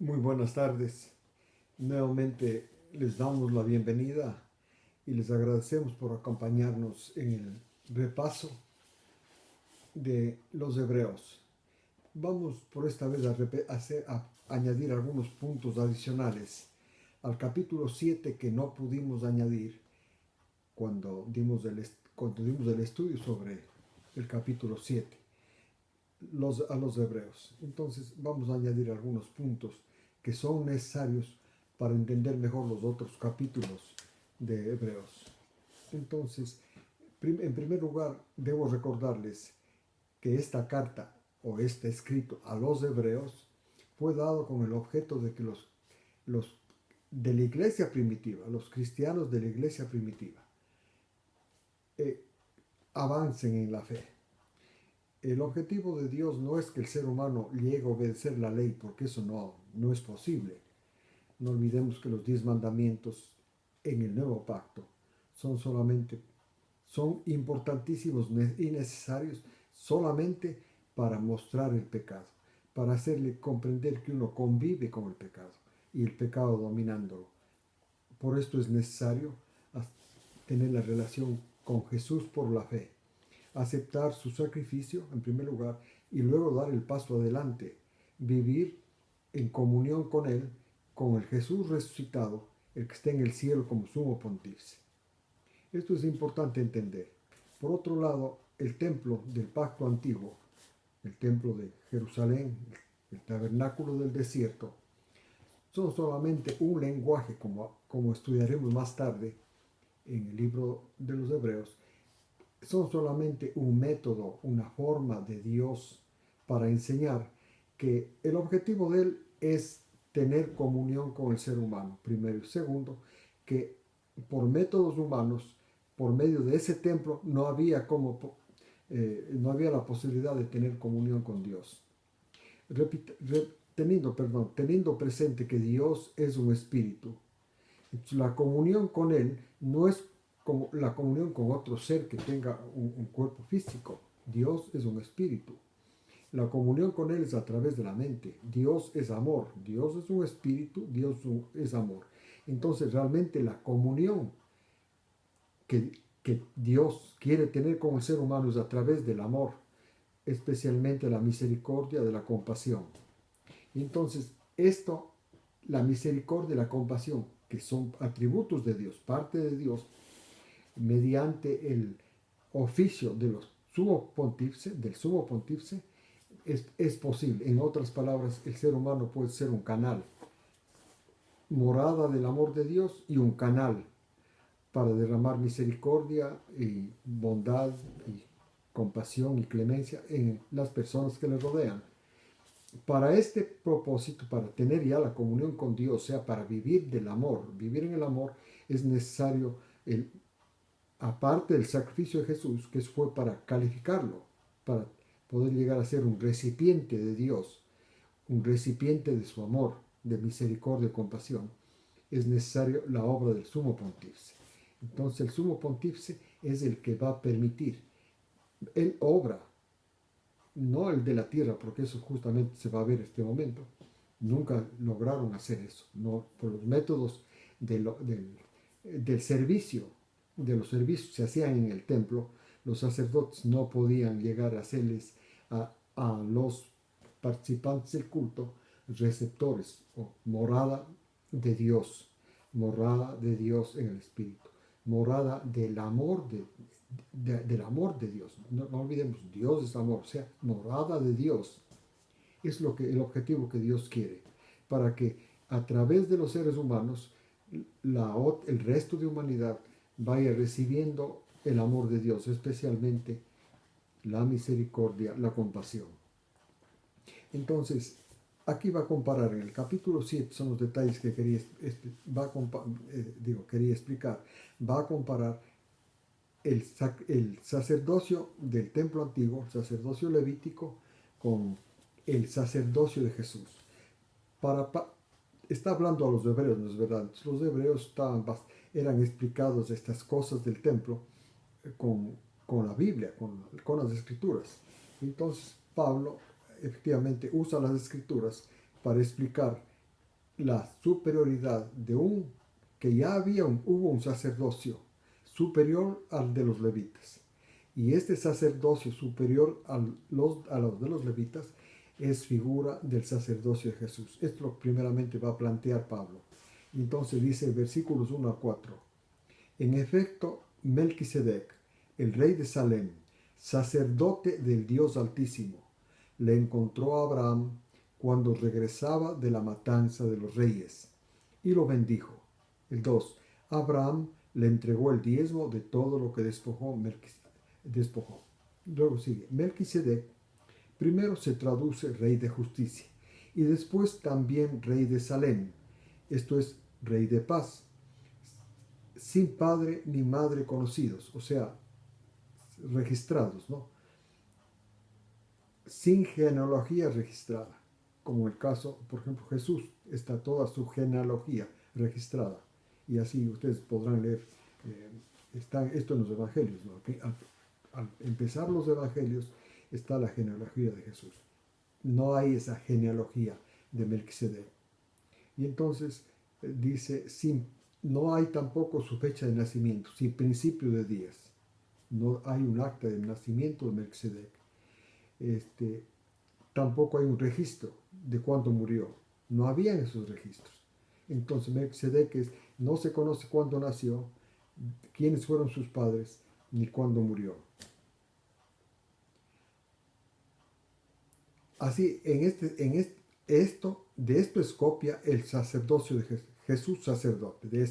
Muy buenas tardes. Nuevamente les damos la bienvenida y les agradecemos por acompañarnos en el repaso de los Hebreos. Vamos por esta vez a añadir algunos puntos adicionales al capítulo 7 que no pudimos añadir cuando dimos el estudio sobre el capítulo 7 a los Hebreos. Entonces vamos a añadir algunos puntos que son necesarios para entender mejor los otros capítulos de Hebreos. Entonces, en primer lugar, debo recordarles que esta carta o este escrito a los Hebreos fue dado con el objeto de que los de la iglesia primitiva, los cristianos de la iglesia primitiva, eh, avancen en la fe. El objetivo de Dios no es que el ser humano llegue a obedecer la ley, porque eso no es posible. No olvidemos que los 10 mandamientos en el nuevo pacto son importantísimos y necesarios solamente para mostrar el pecado, para hacerle comprender que uno convive con el pecado y el pecado dominándolo. Por esto es necesario tener la relación con Jesús por la fe, aceptar su sacrificio en primer lugar y luego dar el paso adelante, vivir en comunión con Él, con el Jesús resucitado, el que está en el cielo como sumo pontífice. Esto es importante entender. Por otro lado, el templo del pacto antiguo, el templo de Jerusalén, el tabernáculo del desierto, son solamente un lenguaje, como estudiaremos más tarde en el libro de los Hebreos, son solamente un método, una forma de Dios para enseñar que el objetivo de Él es tener comunión con el ser humano, primero. Y segundo, que por métodos humanos, por medio de ese templo, no había la posibilidad de tener comunión con Dios. Teniendo presente que Dios es un espíritu, la comunión con Él no es como la comunión con otro ser que tenga un cuerpo físico. Dios es un espíritu. La comunión con Él es a través de la mente. Dios es amor. Dios es un espíritu. Dios es amor. Entonces realmente la comunión que Dios quiere tener con el ser humano es a través del amor, especialmente la misericordia, de la compasión. Entonces la misericordia y la compasión, que son atributos de Dios, parte de Dios, mediante el oficio del sumo pontífice, es posible. En otras palabras, el ser humano puede ser un canal, morada del amor de Dios y un canal para derramar misericordia y bondad y compasión y clemencia en las personas que le rodean. Para este propósito, para tener ya la comunión con Dios, o sea, para vivir del amor, vivir en el amor, es necesario, aparte del sacrificio de Jesús, que fue para calificarlo, para poder llegar a ser un recipiente de Dios, un recipiente de su amor, de misericordia y compasión, es necesario la obra del sumo pontífice. Entonces el sumo pontífice es el que va a permitir, él obra, no el de la tierra, porque eso justamente se va a ver en este momento. Nunca lograron hacer eso, no por los métodos del servicio, de los servicios que se hacían en el templo. Los sacerdotes no podían llegar a hacerles a los participantes del culto receptores o morada de Dios en el Espíritu, morada del amor de Dios. No olvidemos, Dios es amor, o sea, morada de Dios. Es el objetivo que Dios quiere, para que a través de los seres humanos, el resto de humanidad vaya recibiendo el amor de Dios, especialmente la misericordia, la compasión. Entonces, aquí va a comparar, en el capítulo 7, son los detalles que quería explicar, va a comparar el sacerdocio del templo antiguo, el sacerdocio levítico, con el sacerdocio de Jesús. Está hablando a los hebreos, ¿no es verdad? Los hebreos eran explicados estas cosas del templo con la Biblia, con las escrituras. Entonces Pablo efectivamente usa las escrituras para explicar la superioridad que ya hubo un sacerdocio superior al de los levitas. Y este sacerdocio superior a los de los levitas es figura del sacerdocio de Jesús. Esto lo primeramente va a plantear Pablo. Entonces dice versículos 1 a 4. En efecto, Melquisedec, el rey de Salem, sacerdote del Dios Altísimo, le encontró a Abraham cuando regresaba de la matanza de los reyes y lo bendijo. El 2. Abraham le entregó el diezmo de todo lo que despojó. Luego sigue, Melquisedec primero se traduce rey de justicia y después también rey de Salem, esto es rey de paz, sin padre ni madre conocidos, o sea, registrados, ¿no? Sin genealogía registrada, como el caso, por ejemplo, Jesús, está toda su genealogía registrada, y así ustedes podrán leer, está esto en los evangelios, ¿no? Al empezar los evangelios está la genealogía de Jesús. No hay esa genealogía de Melquisedec. Y entonces dice, no hay tampoco su fecha de nacimiento, sin principio de días. No hay un acta de nacimiento de Melquisedec. Tampoco hay un registro de cuándo murió. No había esos registros. Entonces Melquisedec no se conoce cuándo nació, quiénes fueron sus padres, ni cuándo murió. Así, de esto es copia el sacerdocio de Jesús sacerdote, de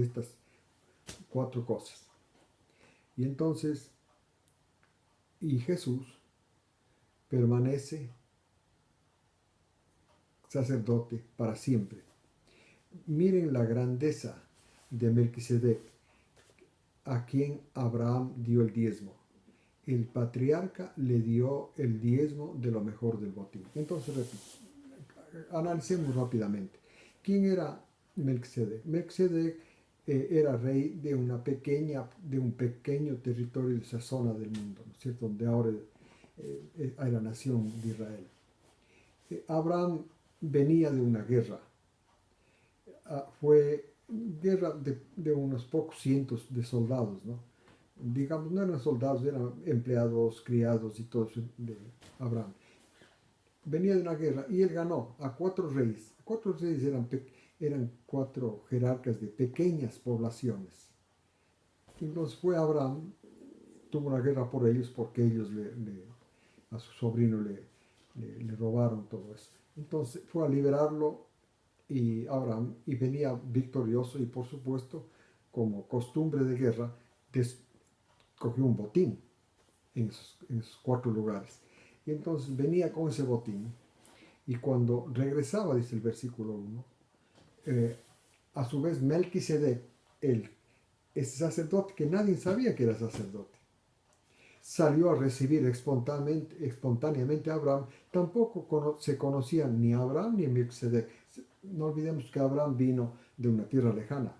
estas 4 cosas. Y entonces, y Jesús permanece sacerdote para siempre. Miren la grandeza de Melquisedec, a quien Abraham dio el diezmo. El patriarca le dio el diezmo de lo mejor del botín. Entonces, analicemos rápidamente. ¿Quién era Melquisedec? Melquisedec era rey de un pequeño territorio de esa zona del mundo, ¿no es cierto? Donde ahora hay la nación de Israel. Abraham venía de una guerra. Fue guerra de unos pocos cientos de soldados, ¿no? Digamos, no eran soldados, eran empleados, criados y todo eso de Abraham. Venía de una guerra y él ganó a 4 reyes. 4 reyes eran 4 jerarcas de pequeñas poblaciones. Entonces fue Abraham, tuvo una guerra por ellos porque ellos a su sobrino le robaron todo eso. Entonces fue a liberarlo y Abraham, y venía victorioso y por supuesto, como costumbre de guerra, cogió un botín en esos 4 lugares. Y entonces venía con ese botín y cuando regresaba, dice el versículo 1, a su vez Melquisedec, ese sacerdote que nadie sabía que era sacerdote, salió a recibir espontáneamente a Abraham. Tampoco se conocían ni Abraham ni Melquisedec. No olvidemos que Abraham vino de una tierra lejana,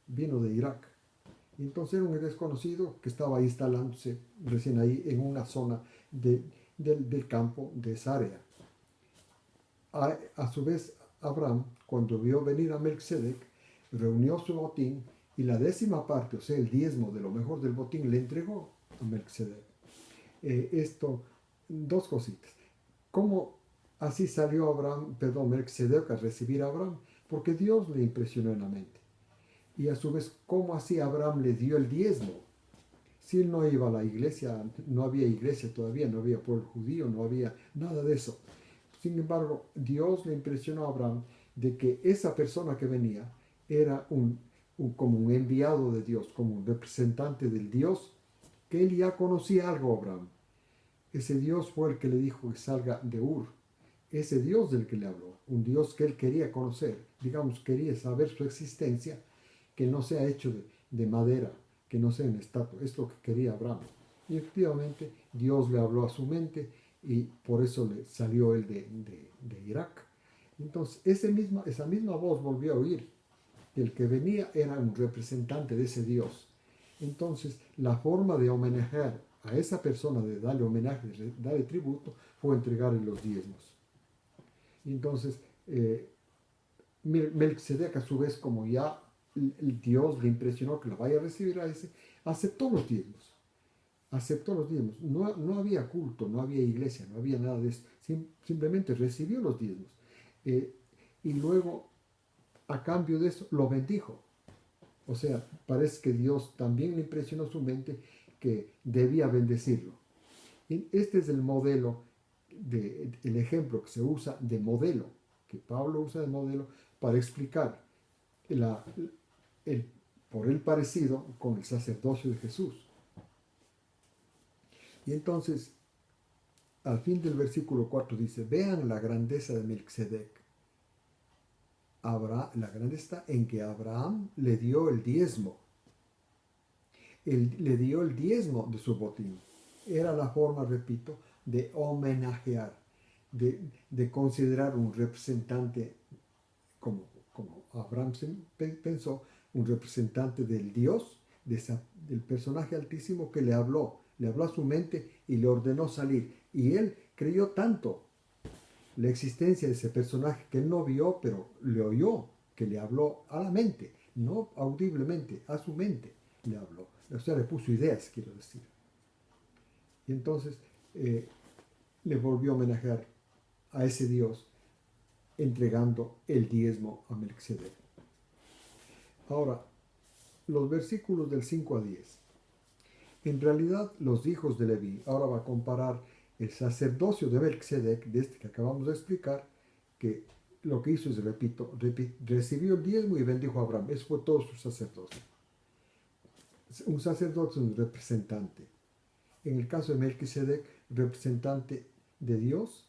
vino de Irak. Entonces era un desconocido que estaba instalándose recién ahí en una zona del campo de esa área. A su vez, Abraham, cuando vio venir a Melquisedec, reunió su botín y la 10ª parte, o sea, el diezmo de lo mejor del botín, le entregó a Melquisedec. 2 cositas. ¿Cómo así salió Melquisedec a recibir a Abraham? Porque Dios le impresionó en la mente. Y a su vez, ¿cómo así Abraham le dio el diezmo? Si él no iba a la iglesia, no había iglesia todavía, no había pueblo judío, no había nada de eso. Sin embargo, Dios le impresionó a Abraham de que esa persona que venía era como un enviado de Dios, como un representante del Dios, que él ya conocía algo, Abraham. Ese Dios fue el que le dijo que salga de Ur. Ese Dios del que le habló, un Dios que él quería conocer, digamos, quería saber su existencia, que no sea hecho de madera, que no sea en estatua. Es lo que quería Abraham. Y efectivamente Dios le habló a su mente y por eso le salió él de Irak. Entonces esa misma voz volvió a oír. El que venía era un representante de ese Dios. Entonces la forma de homenajear a esa persona, de darle homenaje, de darle tributo, fue entregarle los diezmos. Entonces Melquisedec, a su vez, como ya el Dios le impresionó que lo vaya a recibir a ese, aceptó los diezmos. Aceptó los diezmos. No, no había culto, no había iglesia, no había nada de eso. Simplemente recibió los diezmos. Eh, y luego, a cambio de eso, lo bendijo. O sea, parece que Dios también le impresionó su mente que debía bendecirlo. Y este es el modelo, el ejemplo que se usa de modelo, que Pablo usa de modelo para explicar la, el, por el parecido con el sacerdocio de Jesús. Y entonces, al fin del versículo 4 dice, vean la grandeza de Melquisedec. La grandeza en que Abraham le dio el diezmo. Le dio el diezmo de su botín. Era la forma, repito, de homenajear, de considerar un representante, como Abraham pensó, un representante del Dios, del personaje altísimo que le habló a su mente y le ordenó salir. Y él creyó tanto la existencia de ese personaje que él no vio, pero le oyó, que le habló a la mente, no audiblemente, a su mente le habló. O sea, le puso ideas, quiero decir. Y entonces le volvió a homenajear a ese Dios entregando el diezmo a Melquisedec. Ahora, los versículos del 5 a 10. En realidad, los hijos de Leví, ahora va a comparar el sacerdocio de Melquisedec, de este que acabamos de explicar, que lo que hizo es, repito, recibió el diezmo y bendijo a Abraham. Eso fue todo su sacerdocio. Un sacerdote es un representante. En el caso de Melquisedec, representante de Dios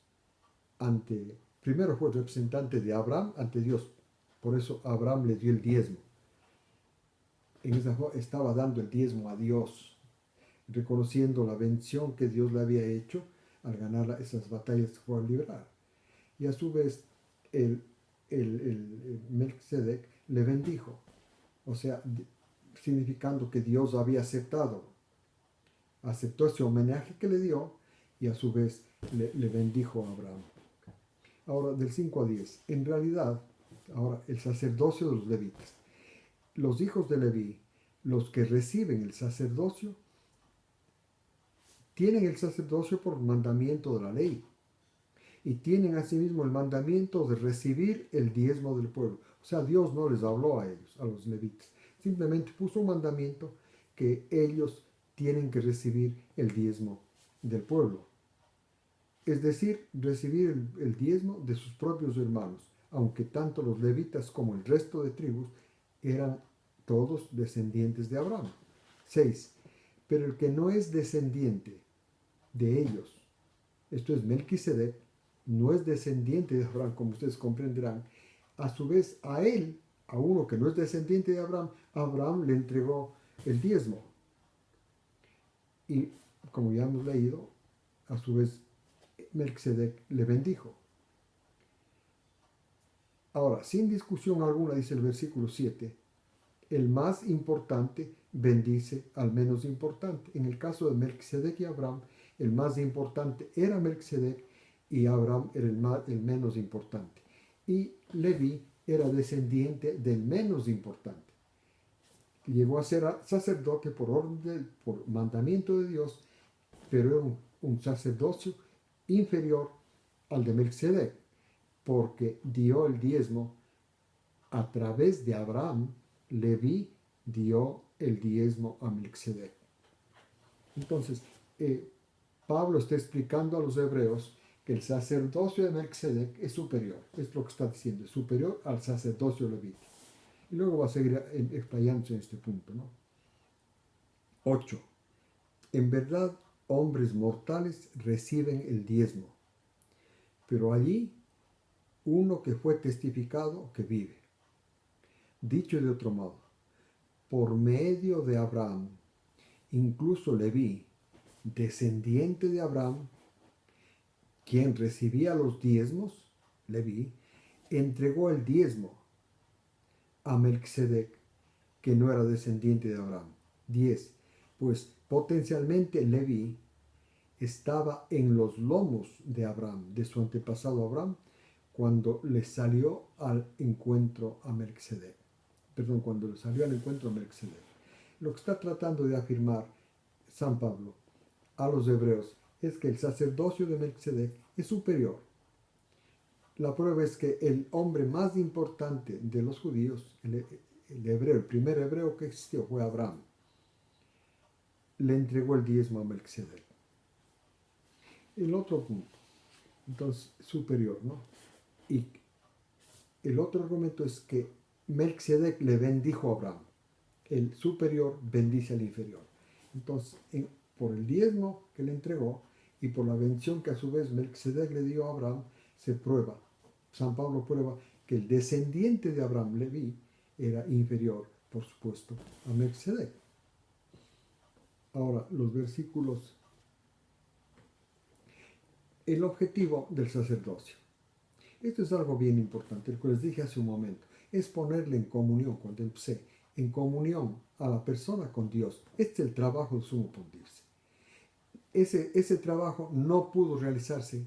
primero fue representante de Abraham ante Dios. Por eso Abraham le dio el diezmo. En esa forma estaba dando el diezmo a Dios, reconociendo la bendición que Dios le había hecho al ganar esas batallas que fue a librar. Y a su vez, el Melquisedec le bendijo, o sea, significando que Dios había aceptó ese homenaje que le dio y a su vez le bendijo a Abraham. Ahora, del 5 a 10, en realidad, ahora el sacerdocio de los levitas. Los hijos de Leví, los que reciben el sacerdocio, tienen el sacerdocio por mandamiento de la ley y tienen asimismo el mandamiento de recibir el diezmo del pueblo. O sea, Dios no les habló a ellos, a los levitas. Simplemente puso un mandamiento que ellos tienen que recibir el diezmo del pueblo. Es decir, recibir el diezmo de sus propios hermanos, aunque tanto los levitas como el resto de tribus eran todos descendientes de Abraham. 6. Pero el que no es descendiente de ellos, esto es Melquisedec, no es descendiente de Abraham, como ustedes comprenderán. A su vez, a él, a uno que no es descendiente de Abraham, Abraham le entregó el diezmo. Y como ya hemos leído, a su vez, Melquisedec le bendijo. Ahora, sin discusión alguna, dice el versículo 7, el más importante bendice al menos importante. En el caso de Melquisedec y Abraham, el más importante era Melquisedec y Abraham era el menos importante. Y Leví era descendiente del menos importante. Llegó a ser sacerdote por mandamiento de Dios, pero era un sacerdocio inferior al de Melquisedec, porque dio el diezmo a través de Abraham. Leví dio el diezmo a Melquisedec. Entonces, Pablo está explicando a los hebreos que el sacerdocio de Melquisedec es superior, es lo que está diciendo, es superior al sacerdocio levítico. Y luego va a seguir explayándose en este punto, ¿no? 8. En verdad, hombres mortales reciben el diezmo, pero allí uno que fue testificado que vive. Dicho de otro modo, por medio de Abraham, incluso Leví, descendiente de Abraham, quien recibía los diezmos, Leví, entregó el diezmo a Melquisedec, que no era descendiente de Abraham. 10. Pues potencialmente Leví estaba en los lomos de Abraham, de su antepasado Abraham, cuando le salió al encuentro a Melquisedec. Perdón, cuando le salió al encuentro a Melquisedec. Lo que está tratando de afirmar San Pablo a los hebreos es que el sacerdocio de Melquisedec es superior. La prueba es que el hombre más importante de los judíos, el hebreo, el primer hebreo que existió fue Abraham. Le entregó el diezmo a Melquisedec. El otro punto, entonces, superior, ¿no? Y el otro argumento es que Melquisedec le bendijo a Abraham. El superior bendice al inferior. Entonces, por el diezmo que le entregó y por la bendición que a su vez Melquisedec le dio a Abraham, se prueba, San Pablo prueba que el descendiente de Abraham, Leví, era inferior, por supuesto, a Melquisedec. Ahora, los versículos. El objetivo del sacerdocio. Esto es algo bien importante, lo que les dije hace un momento, es ponerle en comunión, cuando empecé, en comunión a la persona con Dios. Este es el trabajo del sumo pontífice. Ese trabajo no pudo realizarse,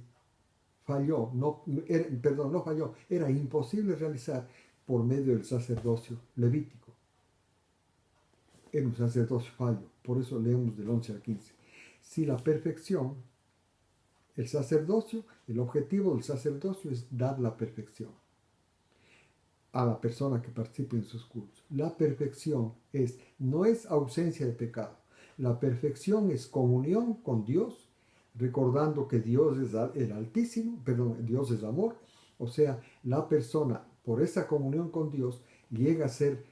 falló, no falló, era imposible realizar por medio del sacerdocio levítico. Era un sacerdocio fallo, por eso leemos del 11 al 15. Si la perfección, el sacerdocio, el objetivo del sacerdocio es dar la perfección a la persona que participe en sus cultos. La perfección no es ausencia de pecado. La perfección es comunión con Dios, recordando que Dios es el Altísimo, Dios es amor. O sea, la persona, por esa comunión con Dios, llega a ser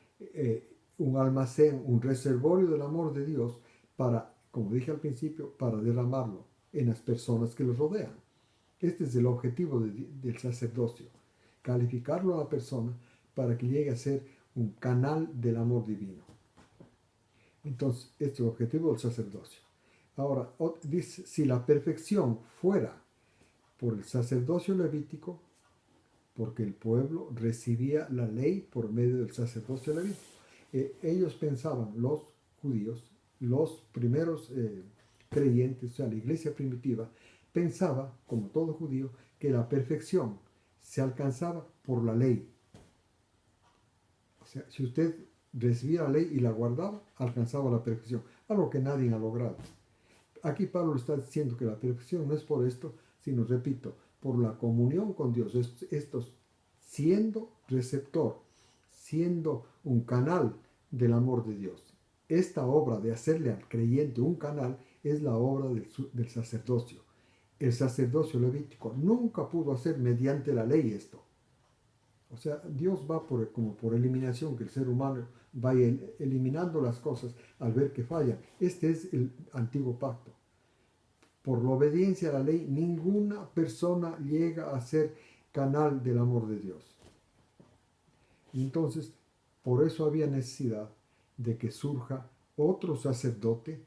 un almacén, un reservorio del amor de Dios para, como dije al principio, para derramarlo en las personas que lo rodean. Este es el objetivo del sacerdocio, calificarlo a la persona para que llegue a ser un canal del amor divino. Entonces, este es el objetivo del sacerdocio. Ahora, dice, si la perfección fuera por el sacerdocio levítico, porque el pueblo recibía la ley por medio del sacerdocio levítico. Ellos pensaban, los judíos, los primeros creyentes, o sea, la iglesia primitiva, pensaba, como todo judío, que la perfección se alcanzaba por la ley. O sea, si usted recibía la ley y la guardaba, alcanzaba la perfección, algo que nadie ha logrado. Aquí Pablo está diciendo que la perfección no es por esto, sino, repito, por la comunión con Dios. Estos siendo receptor, siendo un canal del amor de Dios. Esta obra de hacerle al creyente un canal es la obra del sacerdocio. El sacerdocio levítico nunca pudo hacer mediante la ley esto. O sea, Dios va como por eliminación, que el ser humano vaya eliminando las cosas al ver que fallan. Este es el antiguo pacto. Por la obediencia a la ley, ninguna persona llega a ser canal del amor de Dios. Entonces, por eso había necesidad de que surja otro sacerdote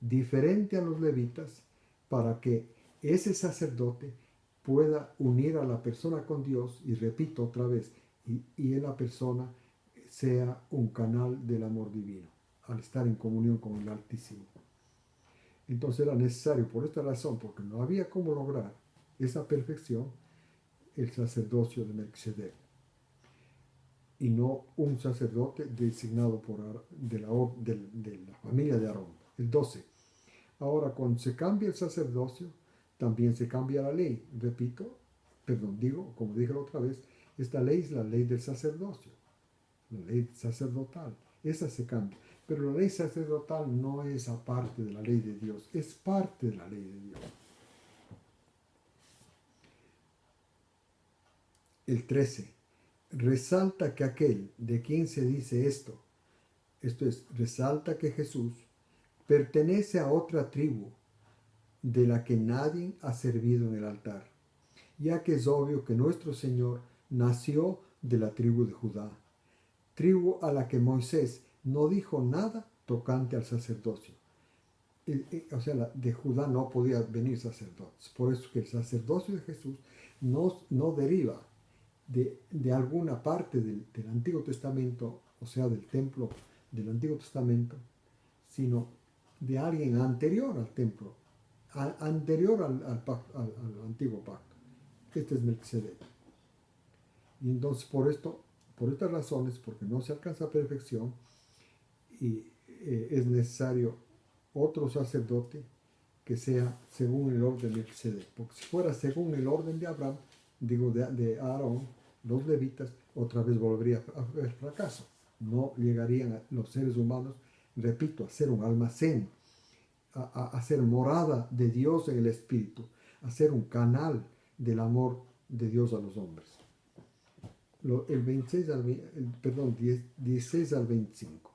diferente a los levitas, para que ese sacerdote pueda unir a la persona con Dios, y repito otra vez, y en la persona sea un canal del amor divino, al estar en comunión con el Altísimo. Entonces era necesario, por esta razón, porque no había cómo lograr esa perfección, el sacerdocio de Melquisedec, y no un sacerdote designado de la familia de Aarón. El 12. Ahora, cuando se cambia el sacerdocio, también se cambia la ley. Como dije la otra vez, esta ley es la ley del sacerdocio, la ley sacerdotal. Esa se cambia. Pero la ley sacerdotal no es aparte de la ley de Dios, es parte de la ley de Dios. El 13. Resalta que aquel de quien se dice esto es, resalta que Jesús pertenece a otra tribu de la que nadie ha servido en el altar, ya que es obvio que nuestro Señor nació de la tribu de Judá, tribu a la que Moisés no dijo nada tocante al sacerdocio. O sea, de Judá no podía venir sacerdotes. Por eso que el sacerdocio de Jesús no deriva de alguna parte del Antiguo Testamento, o sea, del templo del Antiguo Testamento, sino de alguien anterior al templo, anterior al Antiguo Pacto. Este es Melquisedec. Y entonces por estas razones, porque no se alcanza perfección, y es necesario otro sacerdote que sea según el orden de Melquisedec. Porque si fuera según el orden de Abraham, digo de Aarón, los levitas, otra vez volvería a haber fracaso. No llegarían los seres humanos, repito, a ser un almacén, a ser morada de Dios en el Espíritu, a ser un canal del amor de Dios a los hombres. El 26 al, perdón, 16 al 25.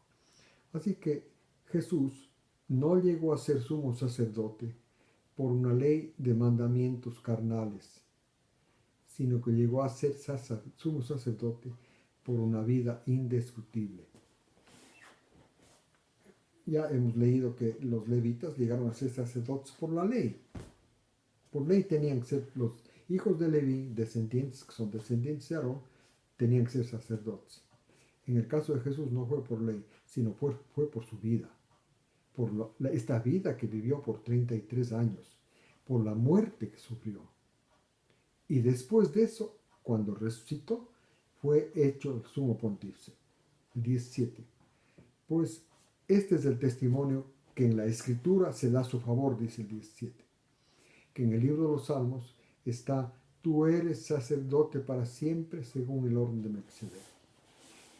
Así que Jesús no llegó a ser sumo sacerdote por una ley de mandamientos carnales, sino que llegó a ser sumo sacerdote por una vida indestructible. Ya hemos leído que los levitas llegaron a ser sacerdotes por la ley. Por ley tenían que ser los hijos de Leví, descendientes que son descendientes de Aarón, tenían que ser sacerdotes. En el caso de Jesús no fue por ley, sino fue por su vida, por esta vida que vivió por 33 años, por la muerte que sufrió. Y después de eso, cuando resucitó, fue hecho el sumo pontífice. 17. Pues este es el testimonio que en la Escritura se da a su favor, dice el 17. Que en el libro de los Salmos está: tú eres sacerdote para siempre según el orden de Melquisedec.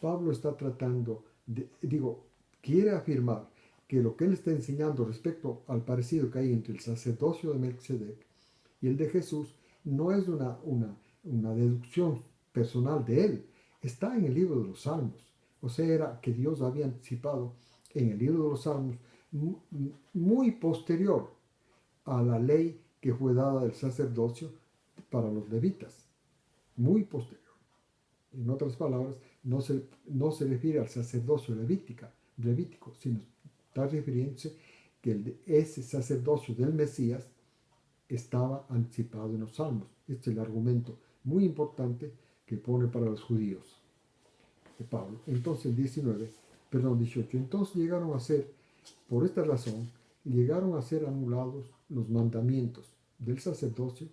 Pablo está tratando, quiere afirmar que lo que él está enseñando respecto al parecido que hay entre el sacerdocio de Melquisedec y el de Jesús no es una deducción personal de él, está en el libro de los Salmos. O sea, era que Dios había anticipado en el libro de los Salmos muy posterior a la ley que fue dada del sacerdocio para los levitas, muy posterior. En otras palabras, no se refiere al sacerdocio levítico, sino está refiriéndose que ese sacerdocio del Mesías estaba anticipado en los Salmos. Este es el argumento muy importante que pone para los judíos de Pablo. Entonces, 18. Entonces llegaron a ser, por esta razón, llegaron a ser anulados los mandamientos del sacerdocio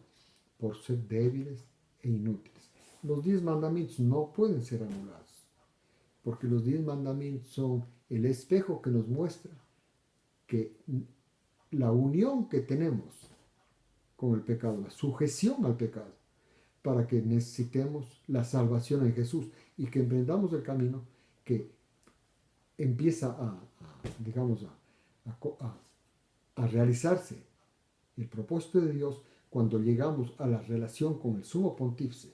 por ser débiles e inútiles. Los 10 mandamientos no pueden ser anulados, porque los 10 mandamientos son el espejo que nos muestra que la unión que tenemos con el pecado, la sujeción al pecado, para que necesitemos la salvación en Jesús y que emprendamos el camino que empieza a realizarse el propósito de Dios cuando llegamos a la relación con el sumo pontífice.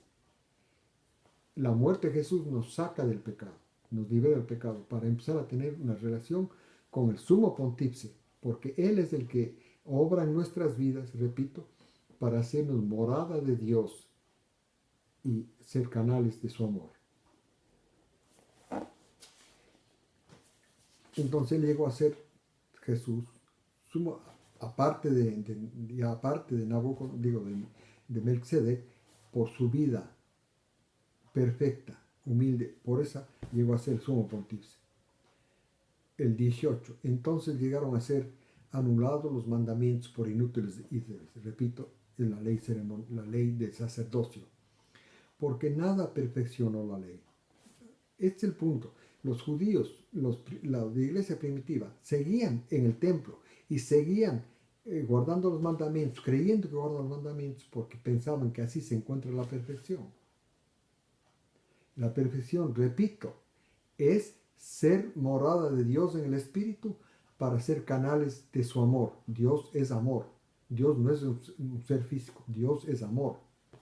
La muerte de Jesús nos saca del pecado, nos libera del pecado, para empezar a tener una relación con el sumo pontífice, porque Él es el que obra en nuestras vidas, repito, para hacernos morada de Dios y ser canales de su amor. Entonces llegó a ser Jesús, aparte de Melquisedec, por su vida perfecta, humilde, por esa llegó a ser sumo pontífice. El 18. Entonces llegaron a ser anulados los mandamientos por inútiles y débiles. Repito, en la ley del sacerdocio, porque nada perfeccionó la ley. Este es el punto. Los judíos, la iglesia primitiva, seguían en el templo y seguían guardando los mandamientos, creyendo que guardan los mandamientos porque pensaban que así se encuentra la perfección. La perfección, repito, es ser morada de Dios en el Espíritu para ser canales de su amor. Dios es amor. Dios no es un ser físico. Dios es amor.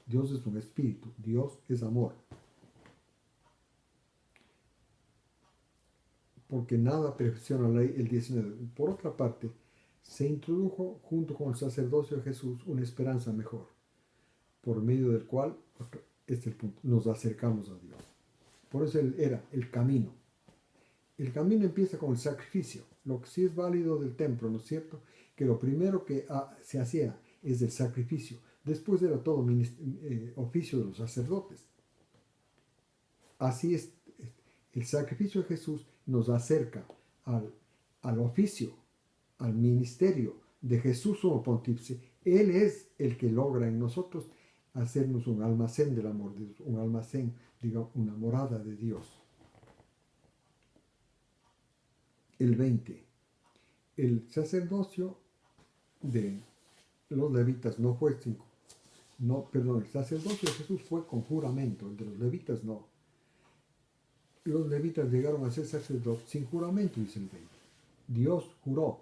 Dios es un espíritu. Dios es amor. Porque nada perfecciona la ley, el 19. Por otra parte, se introdujo junto con el sacerdocio de Jesús una esperanza mejor, por medio del cual, este es el punto, nos acercamos a Dios. Por eso era el camino. El camino empieza con el sacrificio. Lo que sí es válido del templo, ¿no es cierto? Que lo primero que se hacía es el sacrificio. Después era todo oficio de los sacerdotes. Así es, el sacrificio de Jesús nos acerca al oficio, al ministerio de Jesús como pontífice. Él es el que logra en nosotros hacernos un almacén del amor de Dios, un almacén, digamos, una morada de Dios. El 20. El sacerdocio de los levitas no fue el sacerdocio de Jesús fue con juramento, el de los levitas no. Los levitas llegaron a ser sacerdotes sin juramento, dice el 20. Dios juró.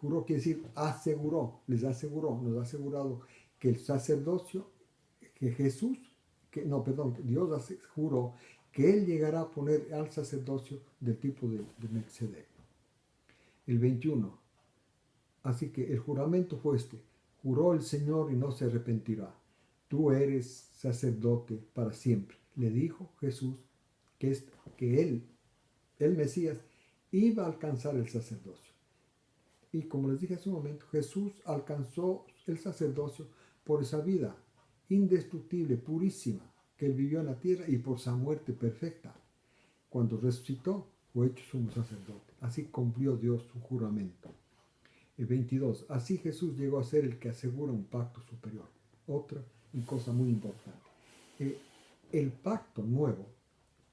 Juró quiere decir aseguró, nos ha asegurado que el sacerdocio, que Dios juró que Él llegará a poner al sacerdocio del tipo de Melquisedec. El 21. Así que el juramento fue este: juró el Señor y no se arrepentirá. Tú eres sacerdote para siempre. Le dijo Jesús que Él, el Mesías, iba a alcanzar el sacerdocio. Y como les dije hace un momento, Jesús alcanzó el sacerdocio por esa vida indestructible, purísima, que Él vivió en la tierra y por esa muerte perfecta. Cuando resucitó, fue hecho sumo sacerdote. Así cumplió Dios su juramento. El 22. Así Jesús llegó a ser el que asegura un pacto superior. Otra cosa muy importante. El pacto nuevo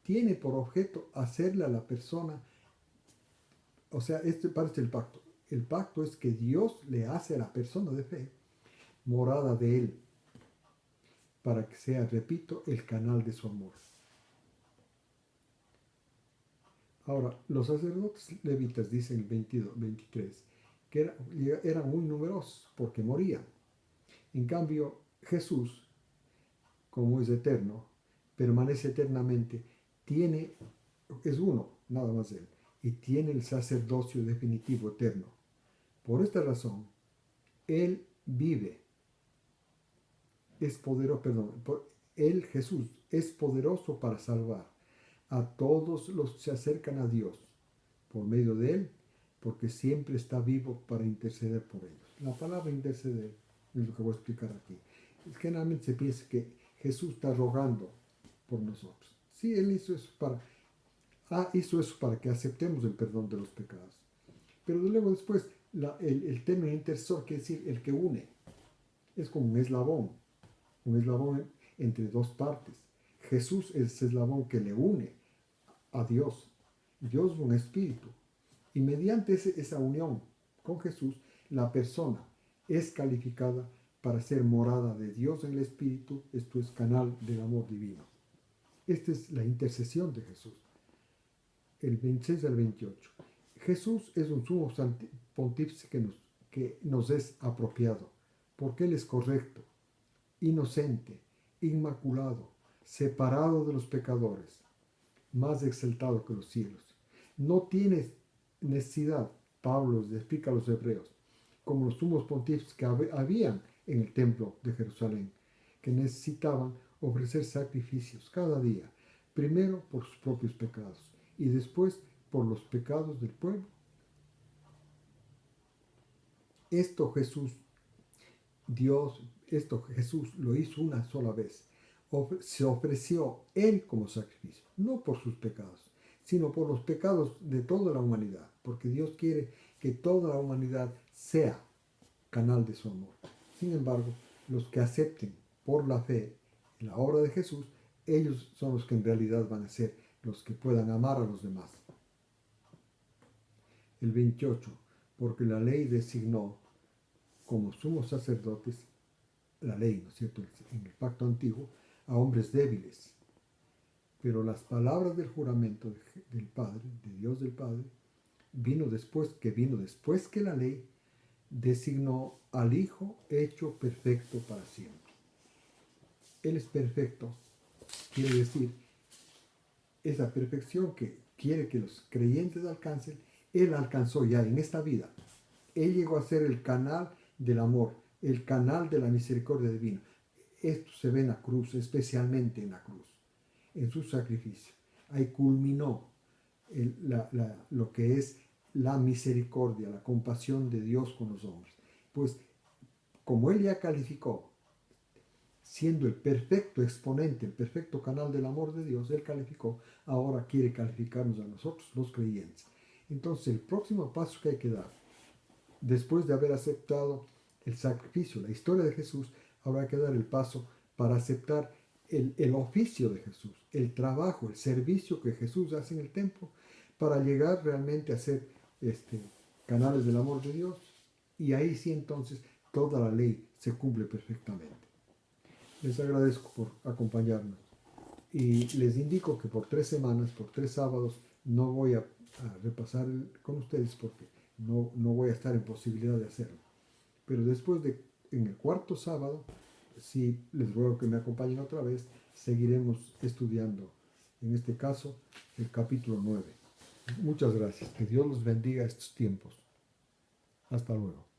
tiene por objeto hacerle a la persona, o sea, este parece el pacto. El pacto es que Dios le hace a la persona de fe morada de Él, para que sea, repito, el canal de su amor. Ahora, los sacerdotes levitas, dicen el 22, 23, que eran muy numerosos porque morían. En cambio, Jesús, como es eterno, permanece eternamente, es uno, nada más Él, y tiene el sacerdocio definitivo eterno. Por esta razón, Él vive, Él, Jesús, es poderoso para salvar a todos los que se acercan a Dios por medio de Él, porque siempre está vivo para interceder por ellos. La palabra interceder es lo que voy a explicar aquí. Generalmente se piensa que Jesús está rogando por nosotros. Sí, Él hizo eso para que aceptemos el perdón de los pecados. Pero luego después, el término intercesor quiere decir el que une. Es como un eslabón entre dos partes. Jesús es el eslabón que le une a Dios. Dios es un espíritu. Y mediante esa unión con Jesús, la persona es calificada para ser morada de Dios en el espíritu, esto es canal del amor divino. Esta es la intercesión de Jesús. El 26 al 28. Jesús es un sumo pontífice que nos es apropiado, porque Él es correcto, inocente, inmaculado, separado de los pecadores, más exaltado que los cielos. No tiene necesidad, Pablo les explica a los hebreos, como los sumos pontífices que habían en el templo de Jerusalén, que necesitaban ofrecer sacrificios cada día, primero por sus propios pecados y después por los pecados del pueblo. Esto Jesús lo hizo una sola vez. Se ofreció Él como sacrificio, no por sus pecados, sino por los pecados de toda la humanidad, porque Dios quiere que toda la humanidad sea canal de su amor. Sin embargo, los que acepten por la fe la obra de Jesús, ellos son los que en realidad van a ser los que puedan amar a los demás. El 28. Porque la ley designó como sumos sacerdotes, la ley, ¿no es cierto?, en el pacto antiguo, a hombres débiles. Pero las palabras del juramento del Padre, de Dios del Padre, vino después que la ley designó al Hijo hecho perfecto para siempre. Él es perfecto, quiere decir, esa perfección que quiere que los creyentes alcancen, Él alcanzó ya en esta vida. Él llegó a ser el canal del amor, el canal de la misericordia divina. Esto se ve en la cruz, especialmente en la cruz, en su sacrificio. Ahí culminó lo que es la misericordia, la compasión de Dios con los hombres. Pues como Él ya calificó, siendo el perfecto exponente, el perfecto canal del amor de Dios, Él calificó, ahora quiere calificarnos a nosotros, los creyentes. Entonces el próximo paso que hay que dar, después de haber aceptado el sacrificio, la historia de Jesús, Ahora hay que dar el paso para aceptar el oficio de Jesús, el trabajo, el servicio que Jesús hace en el templo, para llegar realmente a ser canales del amor de Dios. Y ahí sí entonces toda la ley se cumple perfectamente. Les agradezco por acompañarnos. Y les indico que por 3 semanas, por 3 sábados, no voy a repasar con ustedes porque no voy a estar en posibilidad de hacerlo. Pero después en el cuarto sábado, si les ruego que me acompañen otra vez, seguiremos estudiando, en este caso, el capítulo 9. Muchas gracias. Que Dios los bendiga estos tiempos. Hasta luego.